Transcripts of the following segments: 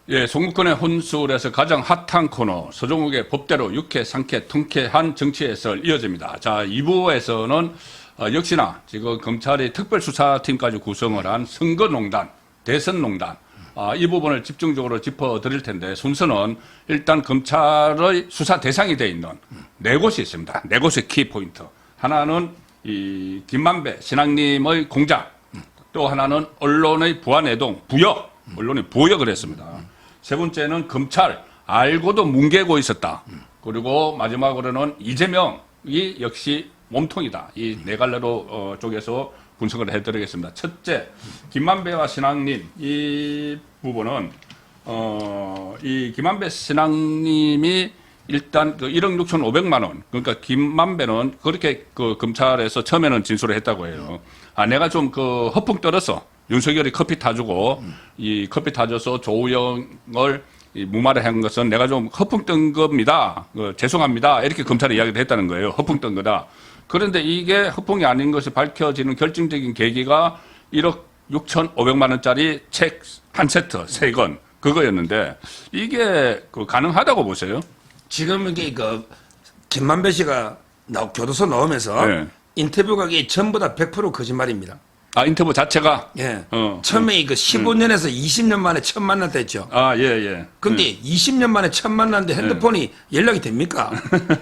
예, 송무권의 혼술에서 가장 핫한 코너 서종욱의 법대로 유쾌, 상쾌, 통쾌한 정치 해설 이어집니다. 자, 2부에서는 역시나 지금 검찰이 특별수사팀까지 구성을 한 선거농단, 대선농단 이 부분을 집중적으로 짚어드릴 텐데 순서는 일단 검찰의 수사 대상이 되어 있는 네 곳이 있습니다. 네 곳의 키포인트. 하나는 이 김만배 신앙님의 공작, 또 하나는 언론의 부안해동, 부역, 언론의 부역을 했습니다. 세 번째는 검찰 알고도 뭉개고 있었다. 그리고 마지막으로는 이재명이 역시 몸통이다. 이 네 갈래로 쪽에서 분석을 해드리겠습니다. 첫째, 김만배와 신앙님 이 부분은 이 김만배 신앙님이 일단 그 1억 6,500만 원, 그러니까 김만배는 그렇게 그 검찰에서 처음에는 진술을 했다고 해요. 내가 좀 그 허풍 떨었어. 윤석열이 커피 타주고 이 커피 타줘서 조우영을 무마를 한 것은 내가 좀 허풍 뜬 겁니다. 죄송합니다. 이렇게 검찰이 이야기를 했다는 거예요. 허풍 뜬 거다. 그런데 이게 허풍이 아닌 것이 밝혀지는 결정적인 계기가 1억 6,500만 원짜리 책 한 세트, 3권 그거였는데 이게 그 가능하다고 보세요? 지금 이게 그 김만배 씨가 교도소 나오면서 네. 인터뷰가 이게 전부 다 100% 거짓말입니다. 인터뷰 자체가? 예. 처음에 그 15년에서 20년 만에 처음 만났다 했죠. 예, 예. 근데 20년 만에 처음 만났는데 핸드폰이 연락이 됩니까?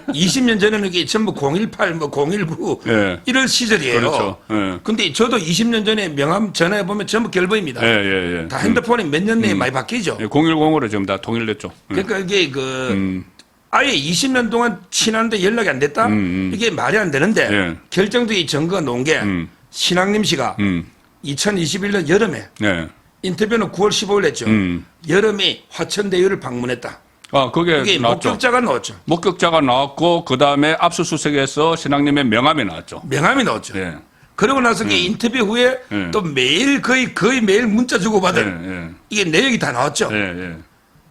20년 전에는 이게 전부 018, 뭐 019 예. 이럴 시절이에요. 그렇죠. 예. 근데 저도 20년 전에 명함 전화해 보면 전부 결보입니다. 예, 예, 예. 다 핸드폰이 몇 년 내에 많이 바뀌죠. 010으로 지금 다 통일됐죠. 그러니까 이게 아예 20년 동안 친한데 연락이 안 됐다? 이게 말이 안 되는데 예. 결정적인 증거가 놓은 게 신앙님 씨가 2021년 여름에 인터뷰는 9월 15일 했죠. 여름에 화천대유를 방문했다. 그게 이게 나왔죠. 목격자가 나왔죠. 목격자가 나왔고 그 다음에 압수수색에서 신앙님의 명함이 나왔죠. 명함이 나왔죠. 예. 그러고 나서 이게 인터뷰 후에 또 매일 거의 매일 문자 주고받은 이게 내역이 다 나왔죠. 예, 예.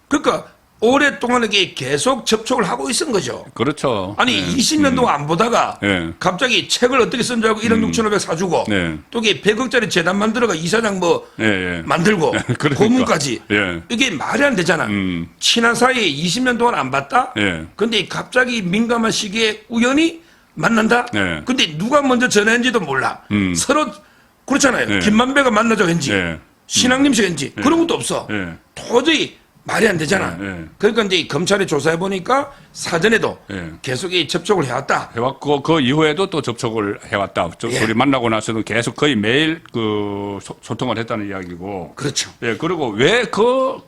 그러니까 오랫동안 이게 계속 접촉을 하고 있은 거죠. 그렇죠. 아니 20년 동안 안 보다가 갑자기 책을 어떻게 쓴 줄 알고 1억 6,500 사주고 또 이게 100억짜리 재단 만들어가 이사장 뭐 만들고 그러니까. 고문까지 이게 말이 안 되잖아. 친한 사이에 20년 동안 안 봤다? 근데 갑자기 민감한 시기에 우연히 만난다? 근데 누가 먼저 전화했는지도 몰라. 서로 그렇잖아요. 김만배가 만나자고 했는지 신앙님 씨가 했는지 그런 것도 없어. 도저히 말이 안 되잖아. 그러니까 이제 검찰이 조사해 보니까 사전에도 계속 접촉을 해왔다. 해왔고 그 이후에도 또 접촉을 해왔다. 우리 만나고 나서도 계속 거의 매일 그 소통을 했다는 이야기고. 그렇죠. 예, 그리고 왜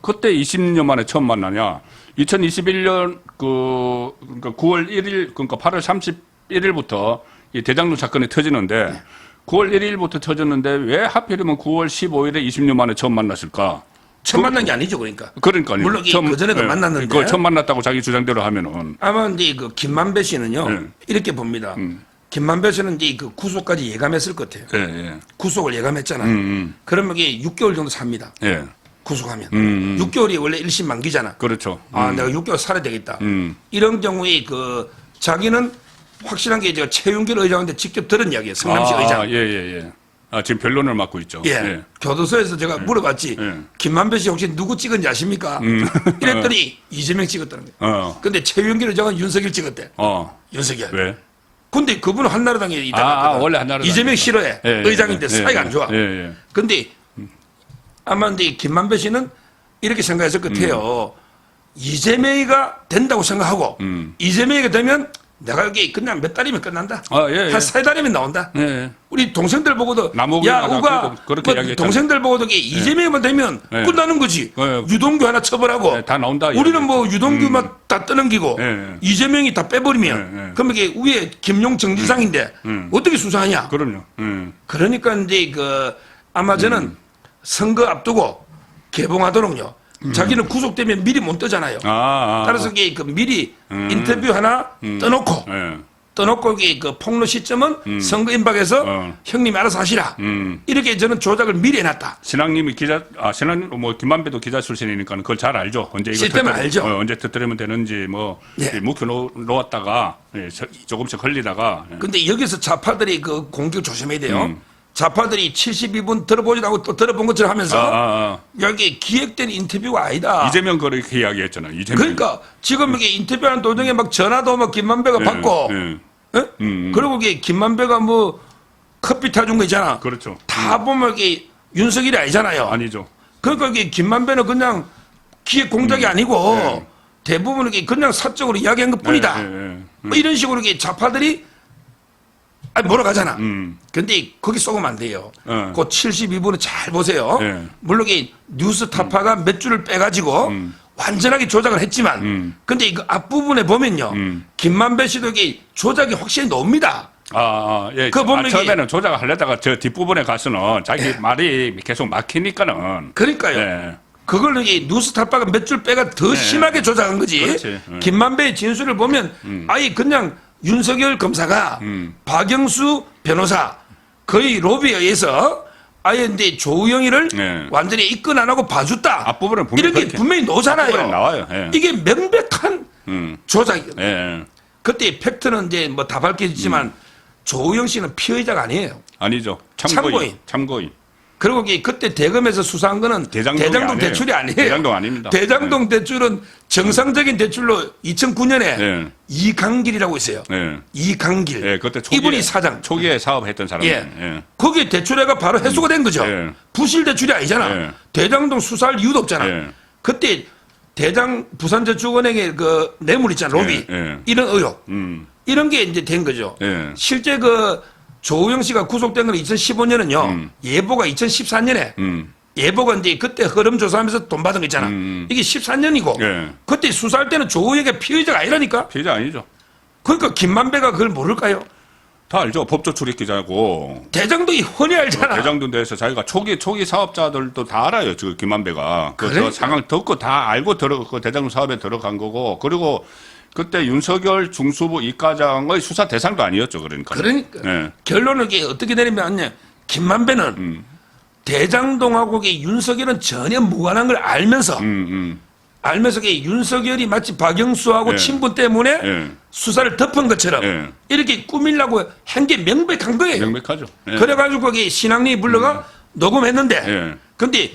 그때 20년 만에 처음 만나냐? 2021년 그러니까 9월 1일 그러니까 8월 31일부터 이 대장동 사건이 터지는데 9월 1일부터 터졌는데 왜 하필이면 9월 15일에 20년 만에 처음 만났을까? 처음 만난 게 아니죠, 그러니까. 그러니까요. 물론 그 전에도 만났는데. 그걸 처음 만났다고 자기 주장대로 하면은. 아마 이제 그 김만배 씨는요, 이렇게 봅니다. 김만배 씨는 이제 그 구속까지 예감했을 것 같아요. 구속을 예감했잖아요. 그러면 이게 6개월 정도 삽니다. 구속하면. 6개월이 원래 1심 만기잖아. 그렇죠. 내가 6개월 살아야 되겠다. 이런 경우에 그 자기는 확실한 게 제가 최윤길 의장한테 직접 들은 이야기예요. 성남시 의장. 예. 지금 변론을 맡고 있죠. 교도소에서 제가 물어봤지. 김만배 씨 혹시 누구 찍은지 아십니까? 이랬더니 이재명 찍었다는 거예요. 근데 최윤길 의장은 윤석열 찍었대. 윤석열. 왜? 근데 그분은 한나라당에 있다가 원래 한나라당. 이재명 싫어해. 의장인데 사이가 안 좋아. 근데 아마 근데 김만배 씨는 이렇게 생각했을 것 같아요. 이재명이가 된다고 생각하고 이재명이가 되면 내가 여기 그냥 몇 달이면 끝난다. 한 3달이면 나온다. 우리 동생들 보고도 야 우가 뭐 동생들 보고도 이재명만 되면 끝나는 거지. 유동규 하나 처벌하고 다 나온다. 우리는 뭐 유동규만 다 떠넘기고 이재명이 다 빼버리면 그럼 이게 위에 김용 정지상인데 어떻게 수사하냐. 그럼요. 그러니까 이제 그 아마 저는 선거 앞두고 개봉하도록요. 자기는 구속되면 미리 못 뜨잖아요. 따라서 이게 그 미리 인터뷰 하나 떠놓고 이게 그 폭로 시점은 선거 임박해서 형님이 알아서 하시라. 이렇게 저는 조작을 미리 해놨다. 신앙님이 신앙님 뭐 김만배도 기자 출신이니까 그걸 잘 알죠. 언제 이거 시스템을 알죠. 언제 터뜨리면 되는지 뭐 묵혀 놓았다가 조금씩 흘리다가. 근데 여기서 좌파들이 그 공격 조심해야 돼요. 좌파들이 72분 들어보지도 않고 또 들어본 것처럼 하면서 여기 기획된 인터뷰가 아니다. 이재명 그렇게 이야기했잖아요. 이재명. 그러니까 지금 이게 인터뷰하는 도중에 막 전화도 막 김만배가 받고, 그리고 이게 김만배가 뭐 커피 타준 거 있잖아. 그렇죠. 다 보면 이게 윤석열이 아니잖아요. 아니죠. 그러니까 이게 김만배는 그냥 기획 공작이 아니고 대부분 이게 그냥 사적으로 이야기한 것 뿐이다. 뭐 이런 식으로 이게 좌파들이 몰아가잖아. 근데 거기 쏘면 안 돼요. 그 72분은 잘 보세요. 물론 이 뉴스타파가 몇 줄을 빼가지고 완전하게 조작을 했지만, 근데 이거 앞부분에 보면요. 김만배 씨도 이게 조작이 확실히 나옵니다. 예. 그 보면 처음에는 조작을 하려다가 저 뒷부분에 가서는 자기 말이 계속 막히니까는. 그러니까요. 예. 그걸 이게 뉴스타파가 몇 줄 빼가 더 심하게 조작한 거지. 그렇지. 김만배의 진술을 보면 아예 그냥 윤석열 검사가 박영수 변호사 거의 로비에 의해서 아예 이제 조우영이를 완전히 입건 안 하고 봐줬다. 앞부분은 분명히 이렇게 분명히 나오잖아요. 나와요. 이게 명백한 조작이에요. 예. 그때 팩트는 이제 뭐 다 밝혀졌지만 조우영 씨는 피의자가 아니에요. 아니죠. 참고인. 참고인. 그리고 그때 대검에서 수사한 거는 대장동 대출이 아니에요. 대장동 아닙니다. 대장동 대출은 정상적인 대출로 2009년에 이강길이라고 있어요. 이강길. 예, 그때 초기에, 이분이 사장. 초기에 사업했던 사람이에요. 예. 거기에 대출회가 바로 해소가 된 거죠. 부실 대출이 아니잖아. 대장동 수사할 이유도 없잖아. 그때 부산저축은행의 그 뇌물 있잖아. 로비. 이런 의혹. 이런 게 이제 된 거죠. 실제 조우영 씨가 구속된 건 2015년은요. 예보가 2014년에 예보가 이제 그때 흐름 조사하면서 돈 받은 거 있잖아. 이게 14년이고 그때 수사할 때는 조우영이 피의자가 아니라니까. 피의자 아니죠. 그러니까 김만배가 그걸 모를까요? 다 알죠. 법조 출입 기자고. 대장동이 훤히 알잖아. 대장동 대해서 자기가 초기 사업자들도 다 알아요. 저 김만배가. 그래? 상황 듣고 다 알고 대장동 사업에 들어간 거고. 그리고 그때 윤석열 중수부 이과장의 수사 대상도 아니었죠. 그러니까. 결론은 이게 어떻게 내리면 김만배는 대장동하고 윤석열은 전혀 무관한 걸 알면서 알면서 윤석열이 마치 박영수하고 친분 때문에 수사를 덮은 것처럼 이렇게 꾸밀라고 한 게 명백한 거예요. 명백하죠. 그래가지고 거기 신학리 불러가 녹음했는데 근데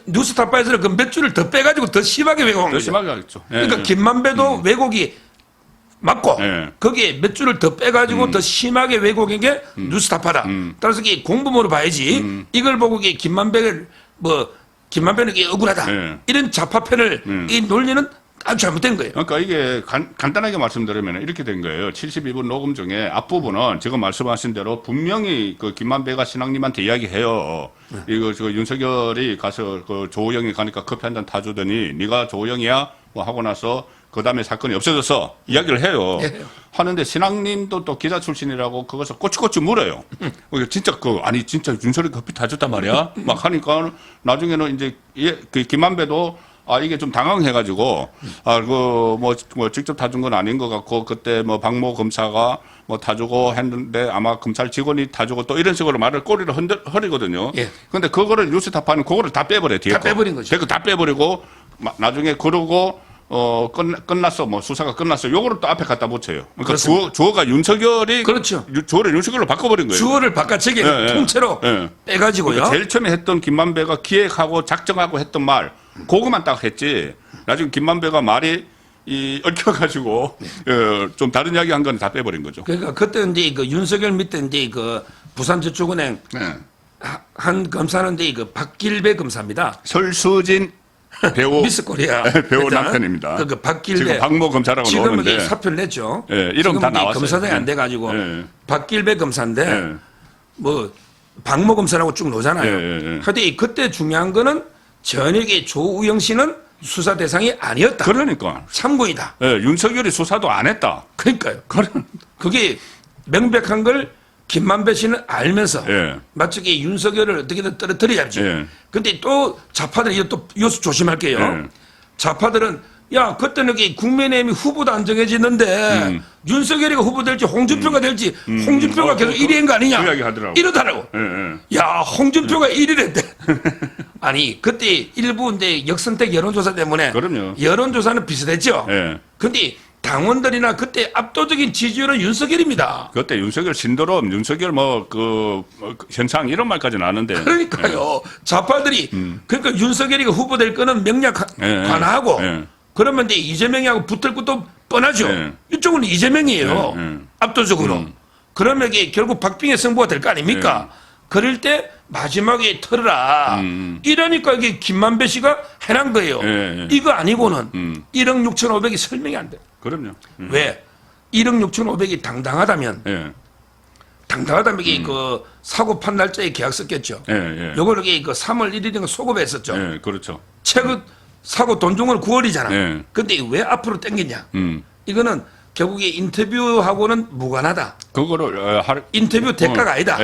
뉴스타파에서는 그 몇 줄을 더 빼가지고 더 심하게 왜곡한 거죠. 더 심하게 하겠죠. 그러니까 김만배도 왜곡이 맞고 거기에 몇 줄을 더 빼가지고 더 심하게 왜곡한 게 뉴스타파다. 따라서 이게 공범으로 봐야지 이걸 보고 김만배를 김만배는 이게 억울하다. 이런 좌파편을 이 논리는 아주 잘못된 거예요. 그러니까 이게 간단하게 말씀드리면 이렇게 된 거예요. 72분 녹음 중에 앞부분은 지금 말씀하신 대로 분명히 그 김만배가 신앙님한테 이야기해요. 이거 윤석열이 가서 그 조우영이 가니까 커피 한 잔 타주더니 네가 조우영이야? 뭐 하고 나서 그 다음에 사건이 없어져서 이야기를 해요. 하는데 신앙님도 또 기자 출신이라고 그것을 꼬치꼬치 물어요. 진짜 진짜 윤석열이 커피 타줬단 말이야? 막 하니까 나중에는 이제 그 김만배도 이게 좀 당황해가지고, 직접 타준 건 아닌 것 같고, 그때 박모 검사가 타주고 했는데 아마 검찰 직원이 타주고 또 이런 식으로 말을 꼬리를 허리거든요. 근데 그거를 뉴스타파는 그거를 다 빼버려요, 뒤에. 다 빼버린 거죠. 다 빼버리고, 나중에 그러고, 끝났어. 수사가 끝났어. 요거를 또 앞에 갖다 붙여요. 그러니까 주어가 윤석열이. 그렇죠. 주어를 윤석열로 바꿔버린 거예요. 주어를 바깥쪽에 통째로 빼가지고요. 그러니까 제일 처음에 했던 김만배가 기획하고 작정하고 했던 말, 그거만 딱 했지. 나중에 김만배가 말이 얽혀가지고 좀 다른 이야기 한 건 다 빼버린 거죠. 그러니까 그때 이제 윤석열 밑에 이제 부산저축은행 한 검사는 이제 박길배 검사입니다. 설수진 배우 미스 코리아 배우 남편입니다. 박길배 지금 박모 검사라고 나오는데 지금 사표를 냈죠. 이름 다 나왔어요. 검사장이 안 돼가지고 박길배 검사인데 박모 검사라고 쭉 나오잖아요. 하여튼 그때 중요한 거는 전역의 조우영 씨는 수사 대상이 아니었다. 그러니까 참고이다. 윤석열이 수사도 안 했다. 그러니까요. 그게 명백한 걸 김만배 씨는 알면서 마치 윤석열을 어떻게든 떨어뜨려야지. 근데 또 좌파들 이것도 조심할게요. 좌파들은 그때는 국민의힘이 후보도 안 정해지는데 윤석열이가 후보 될지 홍준표가 될지 홍준표가 계속 1위인 거 아니냐. 그 이야기 하더라고. 이러더라고. 홍준표가 1위랬대. 아니 그때 일부 이제 역선택 여론조사 때문에 그럼요. 여론조사는 비슷했죠. 근데 당원들이나 그때 압도적인 지지율은 윤석열입니다. 그때 윤석열 신도롬, 윤석열 현상 이런 말까지는 아는데. 그러니까요. 좌파들이 그러니까 윤석열이가 후보될 거는 명략 관하고 그러면 이제 이재명이하고 붙을 것도 뻔하죠. 이쪽은 이재명이에요. 압도적으로. 그러면 이게 결국 박빙의 승부가 될 거 아닙니까? 그럴 때 마지막에 털어라. 이러니까 이게 김만배 씨가 해난 거예요. 이거 아니고는 1억 6,500이 설명이 안 돼. 그럼요. 왜? 1억 6,500이 당당하다면 당당하다면 이게 그 사고 판 날짜에 계약 썼겠죠. 요걸 이게 그 3월 1일인가 소급에 했었죠. 그렇죠. 최근 사고 돈 준 건 9월이잖아. 근데 왜 앞으로 땡겼냐? 이거는 결국에 인터뷰하고는 무관하다. 그거를 인터뷰 대가가 아니다.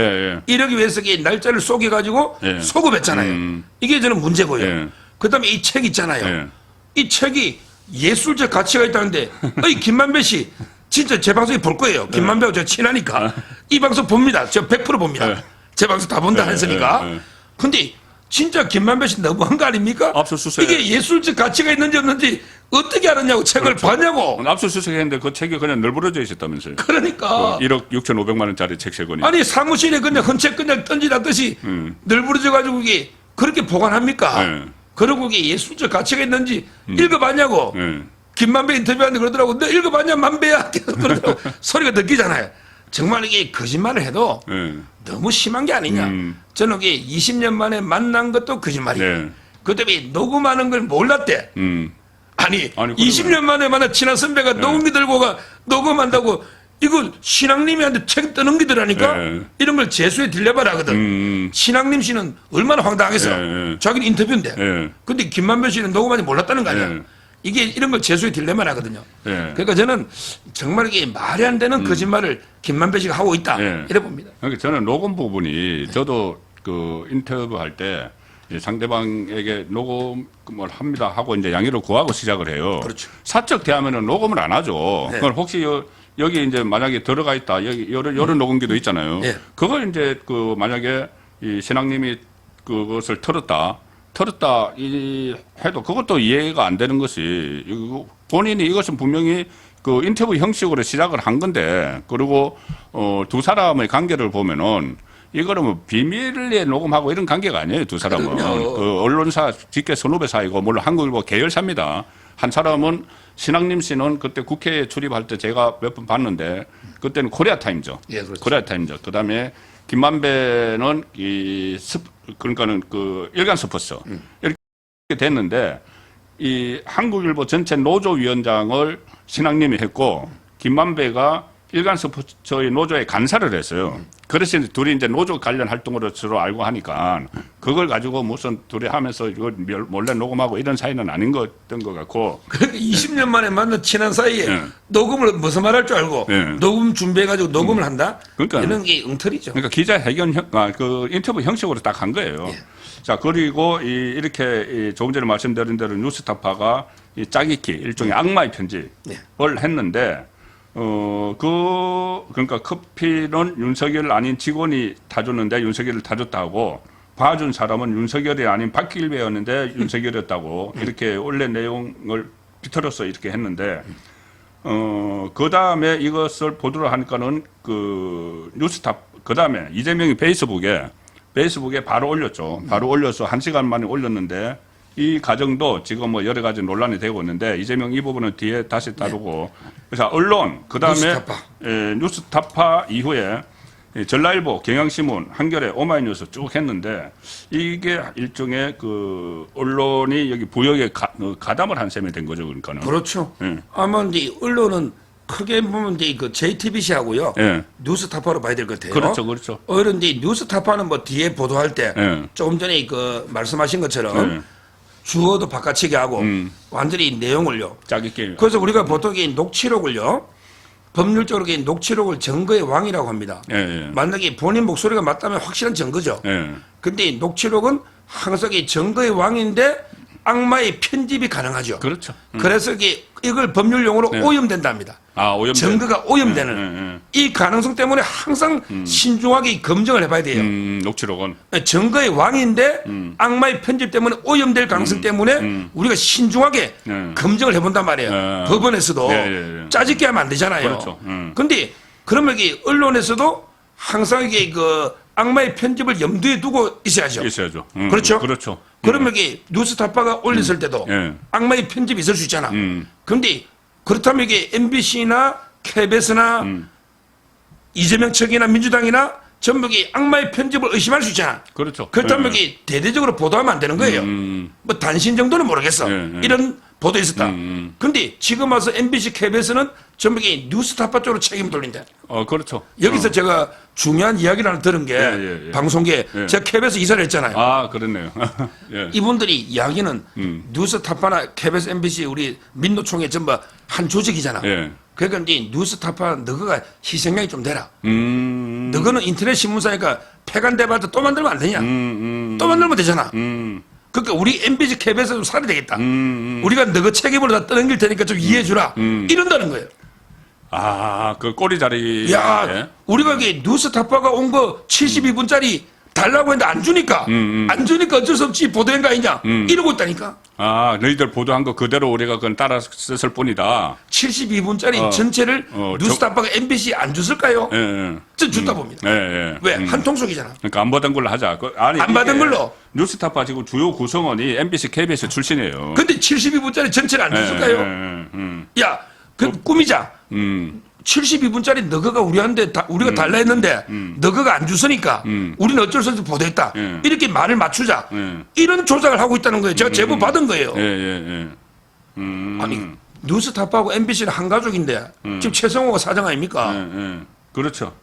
이러기 위해서 이 날짜를 속여가지고 소급했잖아요. 이게 저는 문제고요. 그다음에 이 책 있잖아요. 이 책이 예술적 가치가 있다는데, 어이 김만배 씨 진짜 제 방송에 볼 거예요. 김만배하고 저 친하니까 이 방송 봅니다. 저 100% 봅니다. 제 방송 다 본다 했으니까. 근데 진짜 김만배 씨 너무한 거 아닙니까? 압수수색. 이게 예술적 가치가 있는지 없는지 어떻게 알았냐고 책을 봤냐고. 압수수색했는데 그 책이 그냥 널브러져 있었다면서요. 그러니까 1억 6,500만 원짜리 책 세 권이. 아니 사무실에 그냥 헌책 그냥 던지라듯이 널브러져 가지고 이게 그렇게 보관합니까? 그리고 이게 예술적 가치가 있는지 읽어봤냐고. 김만배 인터뷰하는데 그러더라고. 너 읽어봤냐 만배야. 그러더라고. 소리가 느끼잖아요. 정말 이게 거짓말을 해도 너무 심한 게 아니냐. 저는 이게 20년 만에 만난 것도 거짓말이에요. 그때문에 녹음하는 걸 몰랐대. 아니 20년 만에 만난 친한 선배가 녹음기 들고 가 녹음한다고 이거 신앙님한테 책 떠넘기더라니까. 이런 걸 재수에 들려봐라 하거든. 신앙님 씨는 얼마나 황당하겠어. 자기는 인터뷰인데. 근데 김만배 씨는 녹음하지 몰랐다는 거 아니야. 이게 이런 걸 재수에 딜레만 하거든요. 그러니까 저는 정말 이게 말이 안 되는 거짓말을 김만배 씨가 하고 있다. 이래 봅니다. 그러니까 저는 녹음 부분이 저도 그 인터뷰할 때 상대방에게 녹음을 합니다 하고 이제 양해를 구하고 시작을 해요. 그렇죠. 사적 대하면은 녹음을 안 하죠. 그걸 혹시 여기 이제 만약에 들어가 있다. 여기 요런 녹음기도 있잖아요. 그걸 이제 그 만약에 이 신앙님이 그것을 틀었다 해도 그것도 이해가 안 되는 것이 본인이 이것은 분명히 그 인터뷰 형식으로 시작을 한 건데 그리고 두 사람의 관계를 보면은 이거는 뭐 비밀리에 녹음하고 이런 관계가 아니에요. 두 사람은 그 언론사 직계 선후배 사이고 물론 한국일보 계열사입니다. 한 사람은 신앙님 씨는 그때 국회에 출입할 때 제가 몇 번 봤는데 그때는 코리아타임즈, 그렇죠. 코리아타임즈. 그다음에 김만배는 그러니까는 그 일간 스포츠 이렇게 됐는데 이 한국일보 전체 노조위원장을 신앙님이 했고 김만배가 일간 스포츠의 노조에 간사를 했어요. 그래서 둘이 이제 노조 관련 활동으로 서로 알고 하니까 그걸 가지고 무슨 둘이 하면서 이거 몰래 녹음하고 이런 사이는 아닌 것던 것 같고. 그러니까 20년 만에 만난 친한 사이에 녹음을 무슨 말 할 줄 알고 녹음 준비해가지고 녹음을 한다? 그러니까 이런 게 엉터리죠. 그러니까 기자회견 그 인터뷰 형식으로 딱 한 거예요. 자, 그리고 조금 전에 말씀드린 대로 뉴스타파가 이 짜깁기 일종의 악마의 편집을 했는데 그러니까 커피는 윤석열 아닌 직원이 타줬는데 윤석열을 타줬다고 봐준 사람은 윤석열이 아닌 박길배였는데 윤석열이었다고 이렇게 원래 내용을 비틀어서 이렇게 했는데 그 다음에 이것을 보도를 하니까는 그 그 다음에 이재명이 페이스북에 바로 올렸죠. 바로 올려서 1시간 만에 올렸는데 이 과정도 지금 뭐 여러 가지 논란이 되고 있는데 이재명 이 부분은 뒤에 다시 다루고 그래서 언론 그다음에 뉴스타파 이후에 전라일보, 경향신문, 한겨레, 오마이뉴스 쭉 했는데 이게 일종의 그 언론이 여기 부역에 가담을 한 셈이 된 거죠. 그러니까는. 그렇죠. 아마 이제 언론은 크게 보면 이제 그 JTBC하고요. 뉴스타파로 봐야 될 것 같아요. 그렇죠, 그렇죠. 그런데 뉴스타파는 뭐 뒤에 보도할 때 조금 전에 그 말씀하신 것처럼 주어도 바꿔치기 하고 완전히 내용을요. 짜깁기. 그래서 우리가 보통 이 녹취록을요. 법률적으로 이 녹취록을 증거의 왕이라고 합니다. 만약에 본인 목소리가 맞다면 확실한 증거죠. 근데 이 녹취록은 항상 이 증거의 왕인데 악마의 편집이 가능하죠. 그렇죠. 그래서 이게 이걸 법률 용어로 네. 오염된답니다. 아, 오염된. 증거가 오염되는 이 가능성 때문에 항상 신중하게 검증을 해봐야 돼요. 녹취록은. 증거의 왕인데 악마의 편집 때문에 오염될 가능성 때문에 우리가 신중하게 검증을 해본단 말이에요. 법원에서도 짜집게 하면 안 되잖아요. 그렇죠. 근데 그러면 이게 언론에서도 항상 이게 그 악마의 편집을 염두에 두고 있어야죠. 있어야죠. 그렇죠? 그렇죠. 그러면 이게 뉴스타파가 올렸을 때도 악마의 편집이 있을 수 있잖아. 그런데 그렇다면 이게 MBC나 KBS나 이재명 측이나 민주당이나 전부 이게 악마의 편집을 의심할 수 있잖아. 그렇죠. 그렇다면 이게 대대적으로 보도하면 안 되는 거예요. 뭐 단신 정도는 모르겠어. 이런 보도 있었다. 근데 지금 와서 MBC, KBS는 전부 이게 뉴스타파 쪽으로 책임을 돌린다. 그렇죠. 여기서 제가 중요한 이야기를 하나 들은 게 방송계에 제가 KBS 이사를 했잖아요. 아, 그렇네요. 예. 이분들이 이야기는 뉴스타파나 KBS, MBC 우리 민노총의 전부 한 조직이잖아. 예. 그러니까 이제 뉴스타파 너가 희생양이 좀 되라. 너는 인터넷 신문사니까 폐간대받아 또 만들면 안 되냐? 또 만들면 되잖아. 그러니까 우리 MBC, KBS도 살아야 되겠다. 우리가 너가 책임을 다 떠넘길 테니까 좀 이해해주라. 이런다는 거예요. 아, 그 꼬리 자리. 야, 예. 우리가 이게 뉴스타파가 온 거 72분짜리 달라고 했는데 안 주니까 안 주니까 어쩔 수 없지 보도한 거 아니냐 이러고 있다니까. 아, 너희들 보도한 거 그대로 우리가 그건 따라 썼을 뿐이다. 72분짜리 전체를 뉴스타파가 MBC 안 줬을까요? 예. 저 줬다 봅니다. 예. 왜? 한 통속이잖아. 그러니까 안 받은 걸로 하자. 아니, 안 받은 걸로. 뉴스타파 지금 주요 구성원이 MBC, KBS 출신이에요. 근데 72분짜리 전체를 안 줬을까요? 야, 그 꾸미자. 72분짜리 너거가 우리한테 우리가 달라 했는데 너거가 안 주서니까 우리는 어쩔 수 없이 보도했다. 이렇게 말을 맞추자. 이런 조작을 하고 있다는 거예요. 제가 제보 받은 거예요. 아니 뉴스타파하고 MBC는 한 가족인데 지금 최성호가 사장 아닙니까? 그렇죠.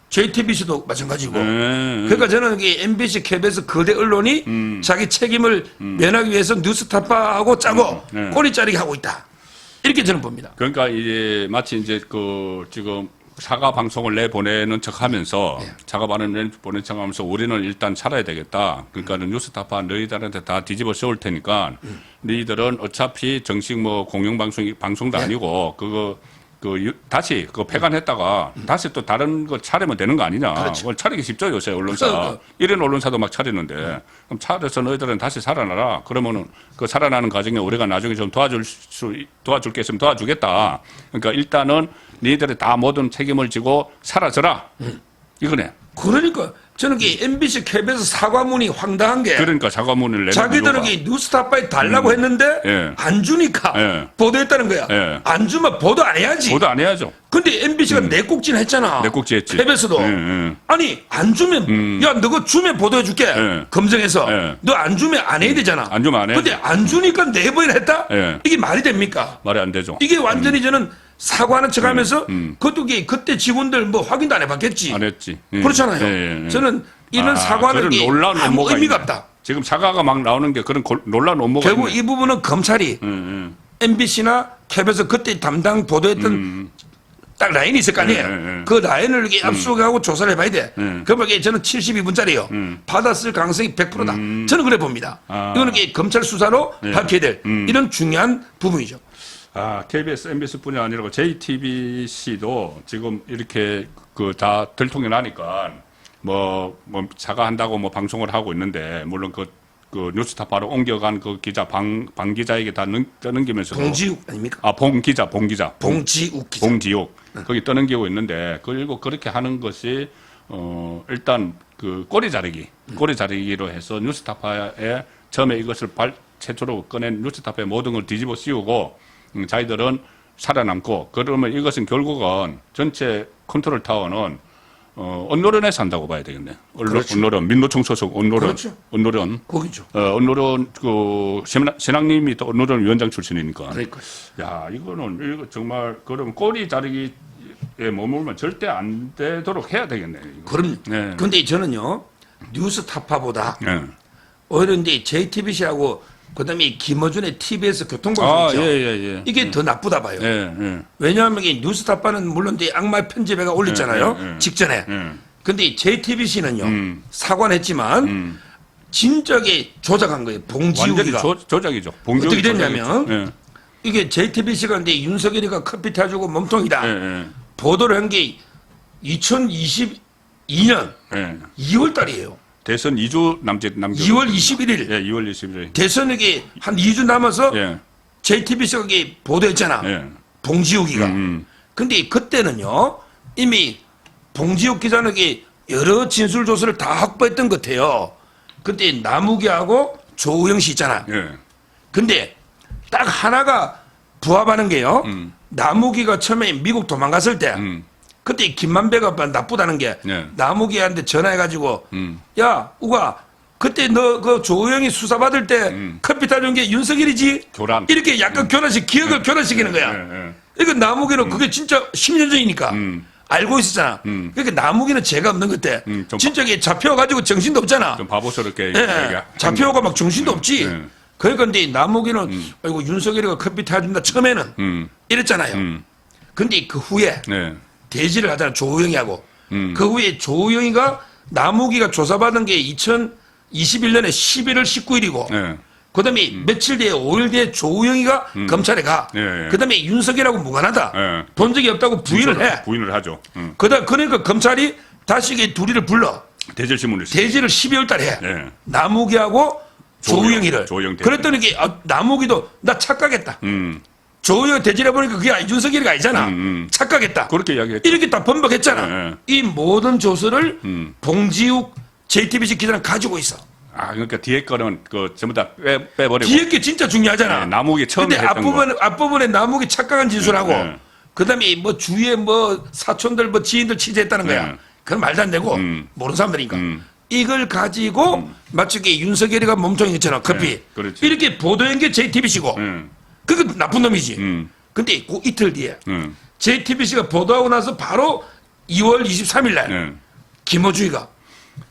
JTBC도 마찬가지고. 그러니까 저는 이 MBC, KBS 거대 언론이 자기 책임을 면하기 위해서 뉴스타파하고 짜고 꼬리 자르기 하고 있다. 이렇게 저는 봅니다. 그러니까 이제 마치 이제 그 지금 사과 방송을 내보내는 척하면서 사과 반응을 보낸 척하면서 우리는 일단 살아야 되겠다. 그러니까 뉴스타파 너희들한테 다 뒤집어 씌울 테니까 너희들은 어차피 정식 뭐 공영 방송도 아니고 그거 다시 폐간했다가 다시 또 다른 거 차리면 되는 거 아니냐. 그걸 차리기 쉽죠 요새 언론사. 이런 언론사도 막 차리는데 그럼 차려서 너희들은 다시 살아나라. 그러면은 그 살아나는 과정에 우리가 나중에 좀 도와줄 게 있으면 도와주겠다. 그러니까 일단은 너희들이 다 모든 책임을 지고 사라져라. 이거네. 그러니까 저는 이 MBC, KBS 사과문이 황당한 게 그러니까 사과문을 내는 자기들은 이 뉴스타파에 달라고 했는데 안 주니까 보도했다는 거야. 안 주면 보도 안 해야지. 보도 안 해야죠. 근데 MBC가 내 꼭지는 했잖아. 내 꼭지 했지. KBS도. 아니 안 주면 야 너가 주면 보도해 줄게. 검증해서. 너 안 주면 안 해야 되잖아. 안 주면 안 해. 근데 안 주니까 네 번이나 했다? 이게 말이 됩니까? 말이 안 되죠. 이게 완전히 저는 사과하는 척 하면서 그것도 그때 직원들 뭐 확인도 안 해봤겠지. 안 했지. 그렇잖아요. 저는 이런 사과는 게 놀라운 아무 업무가 의미가 없다. 지금 사과가 막 나오는 게 그런 놀라운 업무가 결국 있네. 이 부분은 검찰이 MBC나 KBS 그때 담당 보도했던 딱 라인이 있을 거 아니에요. 그 라인을 이렇게 압수하고 조사를 해봐야 돼. 그러면 이게 저는 72분짜리요. 받았을 가능성이 100%다. 저는 그래 봅니다. 이거는 이게 검찰 수사로 밝혀야 될 이런 중요한 부분이죠. KBS, MBC뿐이 아니라 JTBC도 지금 이렇게 다 들통이 나니까 뭐 사과한다고 뭐 방송을 하고 있는데 물론 그 뉴스타파로 옮겨간 그 기자 방 기자에게 다 떠넘기면서도 봉지욱 아닙니까? 봉 기자. 봉지욱 기자. 봉지욱. 거기 떠넘기고 있는데 그리고 그렇게 하는 것이 일단 그 꼬리 자르기로 해서 뉴스타파에 처음에 이것을 최초로 꺼낸 뉴스타파의 모든 걸 뒤집어 씌우고 자기들은 살아남고 그러면 이것은 결국은 전체 컨트롤 타워는 언노련에서 한다고 봐야 되겠네. 언노련, 민노총 소속 언노련. 언노련. 거기죠. 언노련, 신앙님이 또 언노련 위원장 출신이니까. 그러니까. 야, 이거 정말, 그럼 꼬리 자르기에 머물면 절대 안 되도록 해야 되겠네. 그럼요. 네. 근데 저는요, 뉴스타파보다 오히려 이제 JTBC하고 그다음에 김어준의 TBS 교통방송이죠. 이게 더 나쁘다 봐요. 왜냐하면 이 뉴스타파는 물론 이제 악마 편집회가 올렸잖아요. 직전에. 근데 JTBC는요. 사과했지만 진작에 조작한 거예요. 봉지욱이가. 완전히 조작이죠. 어떻게 됐냐면 이게 JTBC가 이제 윤석열이가 커피 타주고 몸통이다. 예. 보도를 한 게 2022년 예. 2월 달이에요. 대선 2주 남짓 2월 21일. 예, 2월 21일. 대선에게 한 2주 남아서 예. JTBC가 보도했잖아. 예. 봉지욱이가. 근데 그때는요, 이미 봉지욱 기자에게 여러 진술 조서를 다 확보했던 것 같아요. 그때 남욱이하고 조우영 씨 있잖아. 예. 근데 딱 하나가 부합하는 게요. 남욱이가 처음에 미국 도망갔을 때 그때 김만배가 나쁘다는 게 예. 남욱이한테 전화해가지고 야 우가 그때 너 그 조우영이 수사받을 때 커피 타준 게 윤석열이지? 교란. 이렇게 약간 교란식 기억을 교란시키는 거야. 예. 그러니까 남욱이는 그게 진짜 10년 전이니까 알고 있었잖아. 그러니까 남욱이는 죄가 없는 것 같아. 좀 진짜 이게 잡혀가지고 정신도 없잖아. 좀 바보스럽게 예, 잡혀가 막 정신도 없지. 예. 그러니까 근데 남욱이는 아이고 윤석열이가 커피 타준다 처음에는 이랬잖아요. 근데 그 후에 네. 대지를 하잖아 조우영이하고. 그 후에 조우영이가 남욱이가 조사받은 게 2021년에 11월 19일이고 네. 그다음에 며칠 뒤에 5일 뒤에 조우영이가 검찰에 가. 예. 그다음에 윤석열하고 무관하다. 예. 본 적이 없다고 부인을 해. 부인을 하죠. 그러니까 검찰이 다시 이 둘이를 불러. 대질신문을 대지를 12월 달에 해. 예. 남욱이하고 조우영이를. 조우영 대지. 그랬더니 이게 남욱이도 나 착각했다. 조우영 대지를 보니까 그게 윤석열이가 아니잖아. 착각했다. 그렇게 이야기했죠. 이렇게 다 번복했잖아. 예. 이 모든 조서를 봉지욱 JTBC 기자는 가지고 있어. 아, 그러니까 뒤에 거는 그 전부 다 빼버리고. 뒤에 게 진짜 중요하잖아. 네, 남욱이 처음에 근데 했던 앞부분에 남욱이 착각한 진술하고 네. 그다음에 뭐 주위에 뭐 사촌들 뭐 지인들 취재했다는 거야. 네. 그건 말도 안 되고 모르는 사람들이니까. 이걸 가지고 마치 이게 윤석열이가 몸통인 것처럼 커피. 네, 그렇지. 이렇게 보도한 게 JTBC고. 그건 나쁜 놈이지. 근데 그 이틀 뒤에 JTBC가 보도하고 나서 바로 2월 23일 날 네. 김어주이가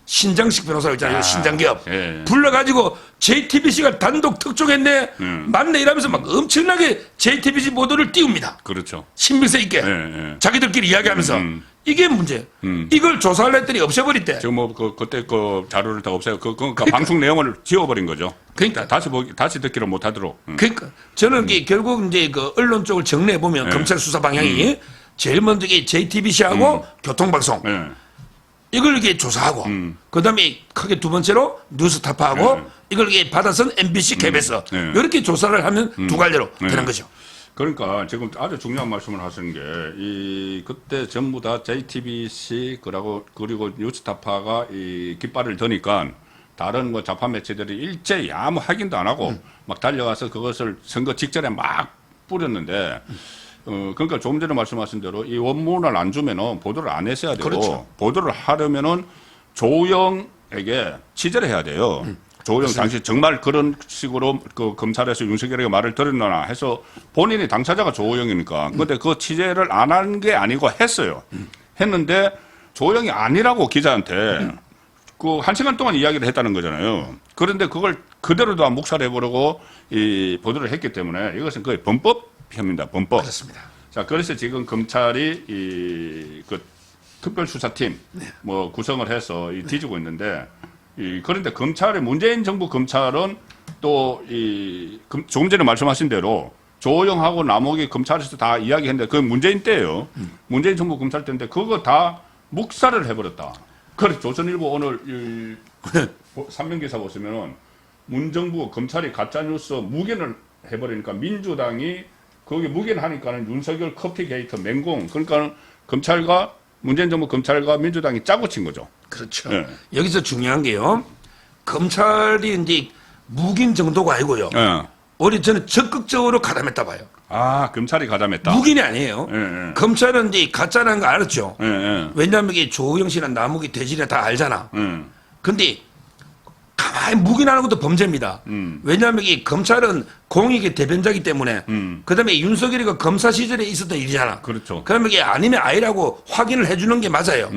신장식 변호사 있잖아요. 신장기업. 예. 불러가지고 JTBC가 단독 특종했네. 맞네 이러면서 막 엄청나게 JTBC 보도를 띄웁니다. 그렇죠. 신빙성 있게. 예. 자기들끼리 이야기하면서. 이게 문제. 이걸 조사를 했더니 없애버렸대. 지금 뭐 그때 그 자료를 다 없애고 그러니까 방송 내용을 지워버린 거죠. 그러니까. 다시 듣기를 못하도록. 그러니까 저는 이게 결국 이제 그 언론 쪽을 정리해 보면 검찰 수사 방향이 제일 먼저 이게 JTBC하고 교통방송. 예. 이걸 이렇게 조사하고, 그 다음에 크게 두 번째로 뉴스타파하고, 이걸 이렇게 받아서는 MBC, KBS, 이렇게 조사를 하면 두 갈래로 되는 거죠. 그러니까 지금 아주 중요한 말씀을 하시는 게 그때 전부 다 JTBC 그리고 뉴스타파가 이 깃발을 드니까 다른 뭐 좌파 매체들이 일제히 아무 확인도 안 하고 막 달려가서 그것을 선거 직전에 막 뿌렸는데 그러니까 조금 전에 말씀하신 대로 이 원문을 안 주면은 보도를 안 했어야 되고 그렇죠. 보도를 하려면은 조영에게 취재를 해야 돼요. 조영 당시 정말 그런 식으로 그 검찰에서 윤석열에게 말을 들었나 해서 본인이 당사자가 조영이니까. 근데 그 취재를 안 한 게 아니고 했어요. 했는데 조영이 아니라고 기자한테 그 1시간 동안 이야기를 했다는 거잖아요. 그런데 그걸 그대로 다 묵살해버리고 이 보도를 했기 때문에 이것은 거의 범법 혐의입니다. 범법. 그렇습니다. 자, 그래서 지금 검찰이 그 특별수사팀 뭐 구성을 해서 뒤지고 있는데 그런데 검찰의 문재인 정부 검찰은 또 조금 전에 말씀하신 대로 조영하고 남욱이 검찰에서 다 이야기했는데 그 문재인 때예요. 문재인 정부 검찰 때인데 그거 다 묵살을 해버렸다. 그래 조선일보 오늘 삼면 기사 보시면은 문정부 검찰이 가짜뉴스 묵인을 해버리니까 민주당이 거기 묵인하니까는 윤석열 커피 게이트 맹공 그러니까 검찰과 문재인 정부 검찰과 민주당이 짜고 친 거죠. 그렇죠. 네. 여기서 중요한 게요. 검찰이 이제 묵인 정도가 아니고요. 네. 우리 저는 적극적으로 가담했다 봐요. 아, 검찰이 가담했다. 묵인이 아니에요. 예. 검찰은 이제 가짜라는 거 알았죠. 예. 왜냐하면 이게 조우영 씨나 남욱이 대진이나 다 알잖아. 예. 근데 가만히 묵인하는 것도 범죄입니다. 왜냐하면 이게 검찰은 공익의 대변자이기 때문에 그다음에 윤석열이가 검사 시절에 있었던 일이잖아. 그렇죠. 그러면 이게 아니면 아니라고 확인을 해주는 게 맞아요.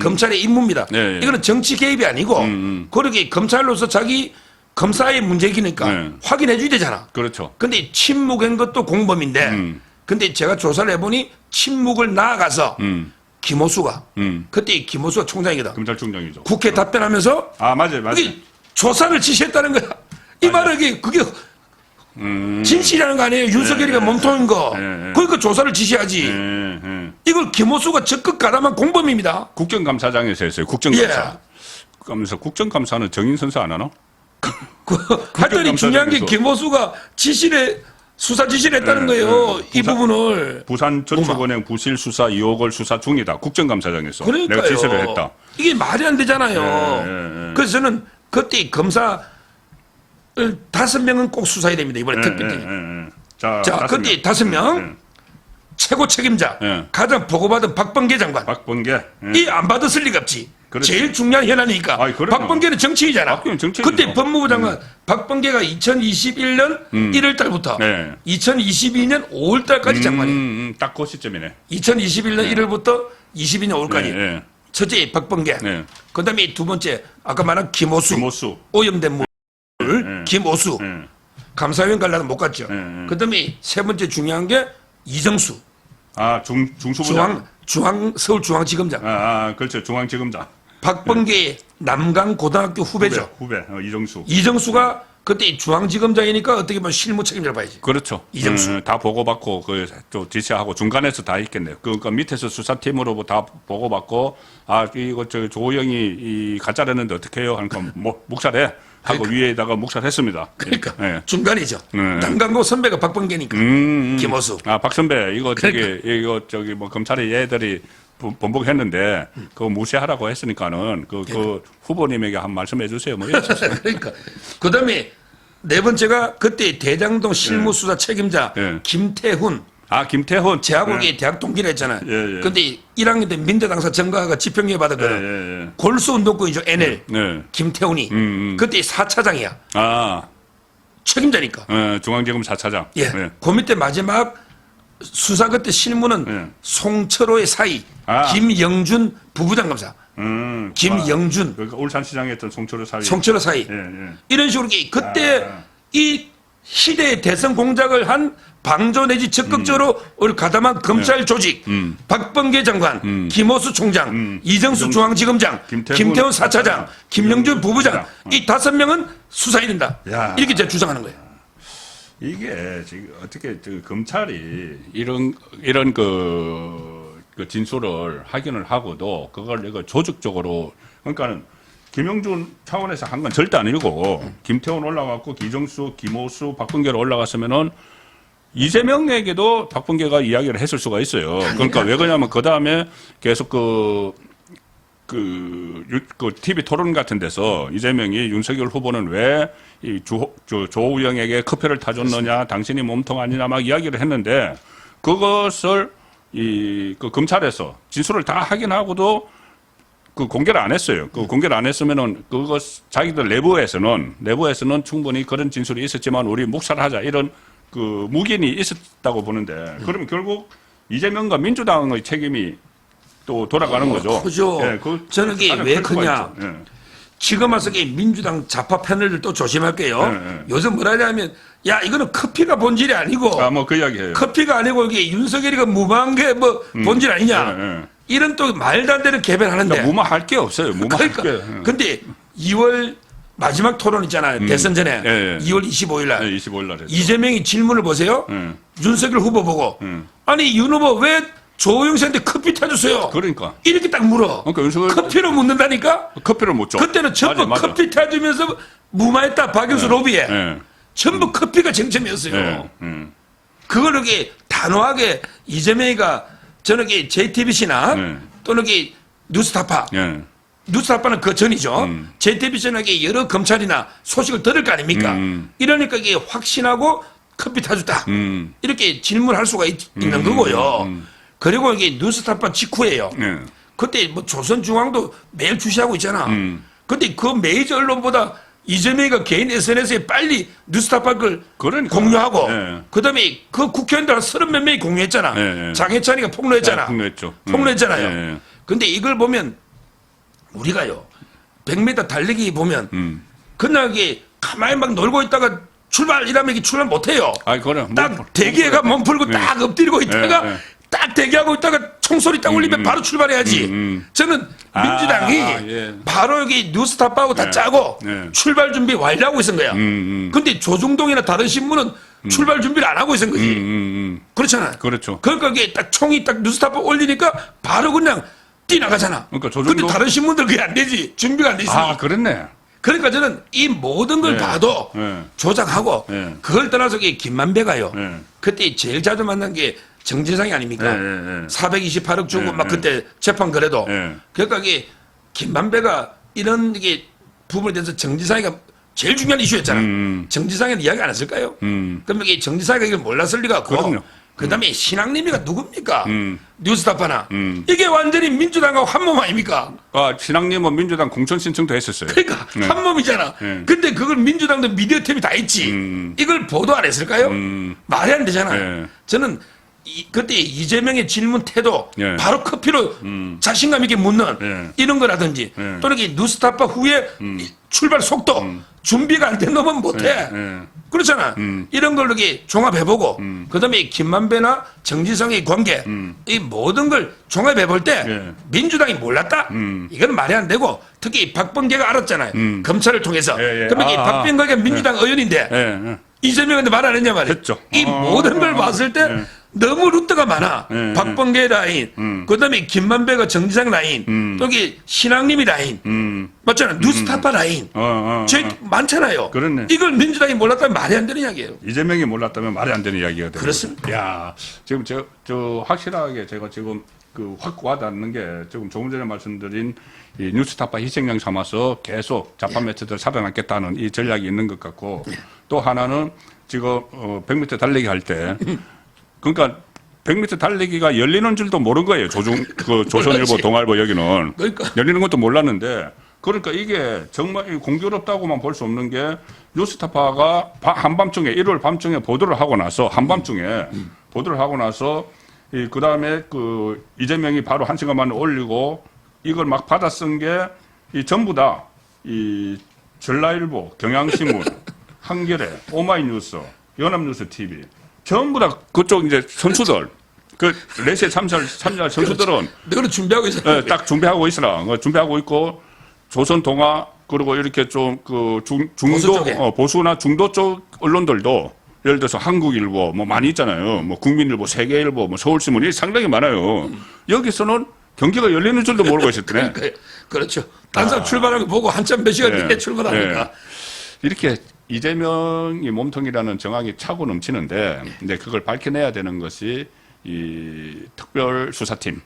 검찰의 임무입니다. 예. 이거는 정치 개입이 아니고 그렇게 검찰로서 자기 검사의 문제이니까 확인해줘야 되잖아. 그렇죠. 근데 침묵한 것도 공범인데 근데 제가 조사를 해보니 침묵을 나아가서 김호수가 그때 김호수가 총장이거든. 검찰총장이죠. 국회 답변하면서 아, 맞아요. 그게 조사를 지시했다는 거야. 이 말은 그게 진실이라는 거 아니에요. 윤석열이가 몸통인 거. 그러니까 조사를 지시하지. 이걸 김호수가 적극 가담한 공범입니다. 국정감사장에서 했어요. 국정감사. 그러면서 국정감사는 정인 선수 안 하나? 하여튼 중요한 게 김호수가 수사 지시를 했다는 거예요. 이 부분을. 부산저축은행 부실 수사 의혹을 수사 중이다. 국정감사장에서. 그러니까요. 내가 지시를 했다. 이게 말이 안 되잖아요. 그래서 저는 그때 검사 5명은 꼭 수사해야 됩니다. 이번에 특별 때. 자, 그때 5명. 최고 책임자. 가장 보고받은 박범계 장관. 박범계. 이 안 받았을 리가 없지. 그렇지. 제일 중요한 현안이니까. 박범계는 정치인이잖아. 박범계는 정치인이죠. 그때 법무부 장관 박범계가 2021년 1월 달부터 2022년 5월 달까지 장관이에요. 딱 그 시점이네. 2021년 1월부터 22년 5월까지. 첫째 박범계. 그다음에 두 번째 아까 말한 김호수. 오염된 물. 김호수. 감사위원 가려면 못 갔죠. 그다음에 세 번째 중요한 게 이정수. 중수부장. 서울중앙지검장. 그렇죠. 중앙지검장. 박범계의 남강고등학교 후배죠. 후배. 이정수. 이정수가 그때 중앙지검장이니까 어떻게 보면 실무 책임자를 봐야지. 그렇죠. 이정수. 다 보고받고 또 지시하고 중간에서 다 있겠네요. 그러니까 밑에서 수사팀으로 다 보고받고 이거 조호영이 이 가짜라는데 어떻게 해요? 하니까 묵살해. 하고 위에다가 묵살했습니다. 그러니까 중간이죠. 남강고 선배가 박범계니까. 김호수. 박 선배 이거 검찰의 얘들이 번복했는데 그거 무시하라고 했으니까는 그 후보님에게 한 말씀해 주세요. 뭐 이랬었어요. 그러니까 그다음에 네 번째가 그때 대장동 실무수사 책임자 김태훈. 김태훈. 제하고 대학 동기를 했잖아요. 근데 1학년 때 민주당사 정가가 지평에 받았거든. 골수운동권이죠. NL. 김태훈이. 그때 4차장이야. 책임자니까. 중앙지검 4차장. 그 밑에 마지막 수사 그때 실무는 송철호의 사이. 김영준 부부장 검사. 김영준. 그러니까 울산시장에 했던 송철호 사이. 이런 식으로 그때 이 시대의 대선 공작을 한 방조 내지 적극적으로 가담한 검찰 조직, 박범계 장관, 김호수 총장, 이정수 중앙지검장, 김태훈 4차장, 김영준 부부장, 이 5명은 수사해야 된다. 이렇게 제가 주장하는 거예요. 이게 지금 어떻게 검찰이 이런 그 진술을 확인을 하고도 그걸 이거 조직적으로 그러니까는 김영준 차원에서 한 건 절대 아니고 김태훈 올라갔고 기정수, 김호수, 박범계로 올라갔으면은 이재명에게도 박범계가 이야기를 했을 수가 있어요. 그러니까 왜 그러냐면 그 다음에 계속 그 TV 토론 같은 데서 이재명이 윤석열 후보는 왜 이 조우영에게 커피를 타줬느냐, 당신이 몸통 아니냐 막 이야기를 했는데 그것을 그 검찰에서 진술을 다 확인하고도 공개를 안 했어요. 공개를 안 했으면은 자기들 내부에서는 충분히 그런 진술이 있었지만 우리 묵살하자 이런 묵인이 있었다고 보는데 그러면 결국 이재명과 민주당의 책임이 또 돌아가는 거죠. 그죠. 저는 이게 왜 크냐. 지금 와서 민주당 좌파 패널들 또 조심할게요. 요즘 뭐라 하냐면 이거는 커피가 본질이 아니고 그 이야기예요. 커피가 아니고 이게 윤석열이가 무방한 게 본질 아니냐. 이런 또 말도 안 되는 개변 하는데. 무마할 게 없어요. 근데 2월 마지막 토론 있잖아요. 대선 전에. 2월 25일 날. 25일 날. 이재명이 질문을 보세요. 윤석열 후보 보고. 아니, 윤 후보 왜 조호영 씨한테 커피 타주세요? 그러니까. 이렇게 딱 물어. 커피로 묻는다니까? 커피를 묻죠. 그때는 전부 맞아. 커피 타주면서 무마했다. 박영수 로비에. 전부 커피가 쟁점이었어요. 그걸 이렇게 단호하게 이재명이가 저는 JTBC나 또는 뉴스타파. 뉴스타파는 그 전이죠. JTBC는 여러 검찰이나 소식을 들을 거 아닙니까? 이러니까 이게 확신하고 커피 타줬다. 이렇게 질문할 수가 있는 거고요. 그리고 이게 뉴스타파 직후예요. 그때 조선중앙도 매일 주시하고 있잖아. 근데 그 메이저 언론보다 이재명이가 개인 SNS에 빨리 뉴스타파 걸 공유하고 그다음에 그 국회의원들 한 30몇 명이 공유했잖아. 장해찬이가 폭로했잖아. 폭로했잖아요. 근데 이걸 보면 우리가요 100m 달리기 보면 그날 가만히 막 놀고 있다가 출발 이러면 출발 못해요. 딱 대기회가 몸 풀고 딱 엎드리고 있다가 딱 대기하고 있다가 총소리 딱 울리면 바로 출발해야지. 저는 민주당이 바로 여기 뉴스타파하고 다 짜고 출발 준비 완료하고 있은 거야. 근데 조중동이나 다른 신문은 출발 준비를 안 하고 있었던 거지. 그렇잖아. 그렇죠. 그러니까 이게 딱 총이 딱 뉴스타파 올리니까 바로 그냥 뛰나가잖아. 그러니까 근데 다른 신문들 그게 안 되지. 준비가 안 돼 있어. 아, 그랬네. 그러니까 저는 이 모든 걸 네. 봐도 네. 조작하고 네. 그걸 떠나서 이게 김만배가요. 네. 그때 제일 자주 만난 게 정진상이 아닙니까? 네. 428억 주고 네. 막 그때 재판 그래도. 네. 그러니까 이게 김만배가 이런 이게 부분에 대해서 정진상이가 제일 중요한 이슈였잖아. 정진상에는 이야기 안 했을까요? 그럼 이게 정진상이가 이걸 몰랐을 리가 없고. 그럼요. 그다음에 신앙님이가 누굽니까? 뉴스타파나. 이게 완전히 민주당하고 한 몸 아닙니까? 아, 신앙님은 민주당 공천 신청도 했었어요. 그러니까 네. 한 몸이잖아. 네. 근데 그걸 민주당도 미디어 팀이 다 했지. 이걸 보도 안 했을까요? 말이 안 되잖아. 네. 저는 그때 이재명의 질문 태도 네. 바로 커피로 자신감 있게 묻는 네. 이런 거라든지 네. 또는 이 뉴스타파 후에 이 출발 속도 준비가 안 된 놈은 못해. 네. 그렇잖아. 이런 걸 이렇게 종합해보고 그다음에 김만배나 정진상의 관계 이 모든 걸 종합해볼 때 네. 민주당이 몰랐다? 이건 말이 안 되고 특히 박범계가 알았잖아요. 검찰을 통해서. 예, 예. 그러면 이 박범계가 민주당 의원인데 네. 이재명한테 말 안 했냐 말이야. 했죠. 이 모든 걸 봤을 때 너무 루트가 많아. 네. 박범계 라인, 그다음에 김만배가 정지상 라인, 또 여기 신앙님이 라인, 맞잖아. 뉴스타파 라인, 제 많잖아요. 그렇네. 이걸 민주당이 몰랐다면 말이 안 되는 이야기예요. 이재명이 몰랐다면 말이 안 되는 이야기가 되는 그렇습니다. 거죠. 야, 지금 저 확실하게 제가 지금 확 와닿는 게 지금 조금 전에 말씀드린 이 뉴스타파 희생양 삼아서 계속 자판 매체들 살아남겠다는 이 전략이 있는 것 같고 또 하나는 지금 100m 달리기 할 때 그러니까 100m 달리기가 열리는 줄도 모른 거예요. 조선일보, 몰랐지. 동아일보 여기는 그러니까. 열리는 것도 몰랐는데 그러니까 이게 정말 공교롭다고만 볼 수 없는 게 뉴스타파가 한밤중에 1월 밤중에 보도를 하고 나서 한밤중에 보도를 하고 나서 그 다음에 그 이재명이 바로 1시간 만에 올리고 이걸 막 받아 쓴 게 이 전부 다 이 전라일보, 경향신문, 한겨레, 오마이뉴스, 연합뉴스 TV 전부 다 그쪽 이제 선수들 그 레이스에 참여할 선수들은 너를 준비하고 있어. 딱 준비하고 있으라. 준비하고 있고 조선 동아 그리고 이렇게 좀 그 보수 쪽에. 중도 보수나 중도 쪽 언론들도 예를 들어서 한국일보 뭐 많이 있잖아요. 뭐 국민일보, 세계일보, 뭐 서울신문이 상당히 많아요. 여기서는 경기가 열리는 줄도 모르고 있었더래. 그렇죠. 딴 사람 출발하는 거 보고 한참 몇 시간 뒤에 네. 출발하니까. 이렇게 이재명이 몸통이라는 정황이 차고 넘치는데, 근데 그걸 밝혀내야 되는 것이 이 특별수사팀,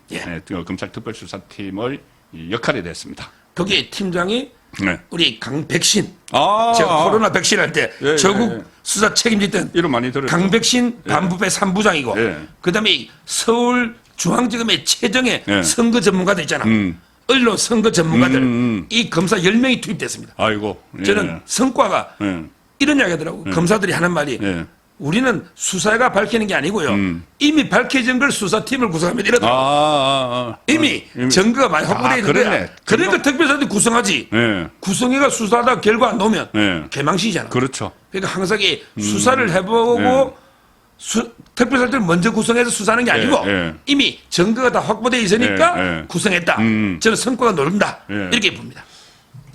검찰 특별수사팀의 이 역할이 됐습니다. 거기에 팀장이 네. 우리 강백신. 제가 코로나 백신 할 때 예, 전국 예. 수사 책임지던 이름 많이 들었죠. 강백신 반부패 3부장이고 예. 그다음에 서울중앙지검의 최정의 예. 선거 전문가들 있잖아. 언론 선거 전문가들 이 검사 10명이 투입됐습니다. 아이고. 예. 저는 성과가 예. 이런 이야기 하더라고. 검사들이 하는 말이 예. 우리는 수사가 밝히는 게 아니고요. 이미 밝혀진 걸 수사팀을 구성하면 이러더라고. 이미 증거가 많이 확보되어 있는 거야. 그러네. 그러니까 특별사들 구성하지. 예. 구성해가 수사하다 결과 안 나오면 예. 개망신이잖아. 그렇죠. 그러니까 항상 이 수사를 해보고 특별사들 먼저 구성해서 수사하는 게 아니고 예. 이미 증거가 다 확보되어 있으니까 예. 구성했다. 저는 성과가 노른다. 예. 이렇게 봅니다.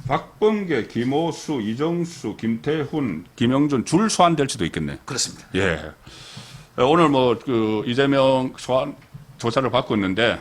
박범계, 김호수, 이정수, 김태훈, 김영준 줄 소환될 수도 있겠네. 그렇습니다. 예. 오늘 뭐 그 이재명 소환 조사를 받고 있는데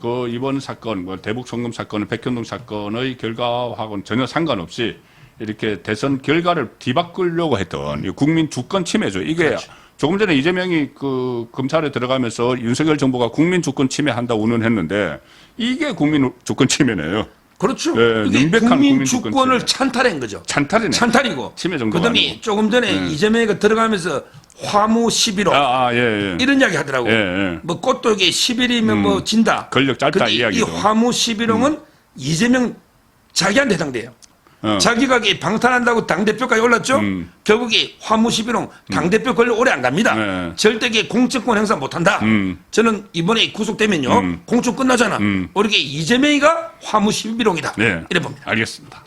그 이번 사건 뭐 대북 송금 사건은 백현동 사건의 결과하고는 전혀 상관없이 이렇게 대선 결과를 뒤바꾸려고 했던 이 국민 주권 침해죠. 이게 그렇죠. 조금 전에 이재명이 그 검찰에 들어가면서 윤석열 정부가 국민 주권 침해한다고 운운했는데 이게 국민 주권 침해네요. 그렇죠. 예, 이게 명백한 국민 국민 주권 주권을 침해. 찬탈한 거죠. 찬탈이네. 찬탈이고. 침해 정도가 그다음에 아니고. 조금 전에 이재명이가 들어가면서 화무 11호 예. 이런 이야기 하더라고. 예. 뭐 꽃도 이게 10일이면 뭐 진다. 권력 짧다 근데 이 이야기죠. 화무 11호는 이재명 자기한테 해당돼요. 자기가 이게 방탄한다고 당대표까지 올랐죠? 결국 이 화무 11호 당대표 권력 오래 안 갑니다. 네. 절대 이게 공천권 행사 못 한다. 저는 이번에 구속되면요. 공천 끝나잖아. 우리 이재명이가 화무 11호이다. 네. 이래 봅니다. 알겠습니다.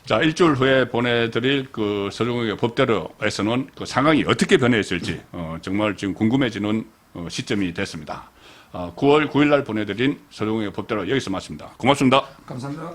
자, 일주일 후에 보내드릴 그 서정욱의 법대로에서는 그 상황이 어떻게 변해있을지 정말 지금 궁금해지는 시점이 됐습니다. 9월 9일 날 보내드린 서정욱의 법대로 여기서 마칩니다. 고맙습니다. 감사합니다.